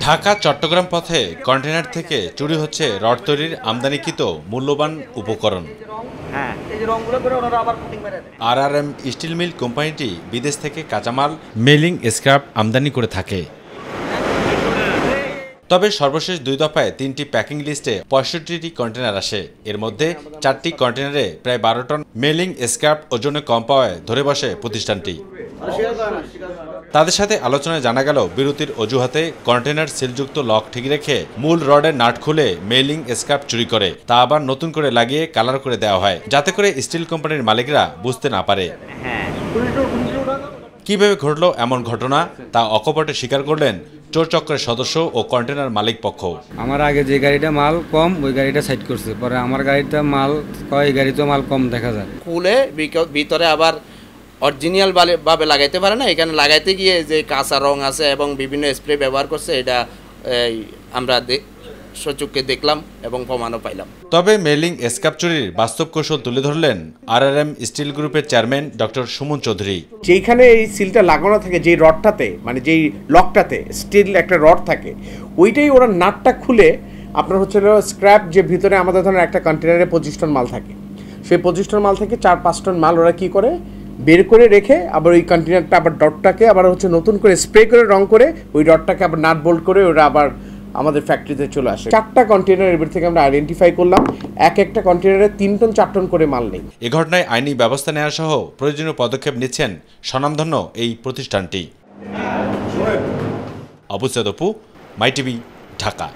ঢাকা চট্টগ্রাম পথে কন্টেইনার থেকে চুরি হচ্ছে রড তৈরির আমদানিকৃত মূল্যবান উপকরণ। আরআরএম স্টিল মিল কোম্পানিটি বিদেশ থেকে কাঁচামাল মেলিং স্ক্র্যাপ আমদানি করে থাকে। তবে সর্বশেষ 2 দফায় 3টি প্যাকিং লিস্টে 65টি কন্টেইনার আসে। এর মধ্যে 4টি কন্টেইনারে প্রায় 12 টন মেলিং স্ক্র্যাপ ওজনে কম পাওয়ায় ধরে বসে প্রতিষ্ঠানটি। তাদের সাথে আলোচনায় জানা গেল, বিরতির অজুহাতে কন্টেইনার সিলযুক্ত লক ঠিক রেখে মূল রডের নাট খুলে মেলিং স্ক্র্যাপ চুরি করে তা আবার নতুন করে লাগিয়ে কালার করে দেওয়া হয়, যাতে করে স্টিল কোম্পানির মালিকরা বুঝতে না পারে। কিভাবে ঘটল এমন ঘটনা তা অকপটে স্বীকার করলেন চোর চক্রের সদস্য ও কন্টেইনার মালিক পক্ষ। আমার আগে যে গাড়িটা মাল কম ওই গাড়িটা সাইড করছে, পরে আমার গাড়িটা মাল কয় গাড়িতে মাল কম দেখা যায়। খুলে ভিতরে আবার অরিজিনাল ভাবে লাগাইতে পারে না, এখানে লাগাইতে গিয়ে যে কাঁচা রং আছে এবং বিভিন্ন স্প্রে ব্যবহার করছে, এটা আমরা সচক্ষে দেখলাম এবং প্রমাণও পাইলাম। তবে মেলিং স্ক্র্যাপ চুরির বাস্তব কৌশল তুলে ধরলেন আরআরএম স্টিল গ্রুপের চেয়ারম্যান ডক্টর সুমন চৌধুরী। যেখানে এই সিলটা লাগানো থাকে, যেই রডটাতে মানে যেই লকটাতে স্টিল একটা রড থাকে, ওইটাই ওরা নাটটা খুলে আপনার হচ্ছে স্ক্র্যাপ, যে ভিতরে আমাদের ধরেন একটা কন্টেনারে 25 টন মাল থাকে, সেই 25 টন মাল থেকে 4-5 টন মাল ওরা কি করে বের করে রেখে আবার ওই কন্টেনারটা আবার ডটটাকে আবার হচ্ছে নতুন করে স্প্রে করে রং করে ওই ডটটাকে আবার নাট বোল্ট করে ওরা আবার আমাদের ফ্যাক্টরিতে চলে আসে। 4টা কন্টেনার এর থেকে আমরা আইডেন্টিফাই করলাম, একটা কন্টেনারে 3 টন 4 টন করে মাল নেই। এ ঘটনায় আইনি ব্যবস্থা নেওয়া সহ প্রয়োজনীয় পদক্ষেপ নিচ্ছেন স্বনামধন্য এই প্রতিষ্ঠানটি। অবু সৈয়দ অপু, মাই টিভি, ঢাকা।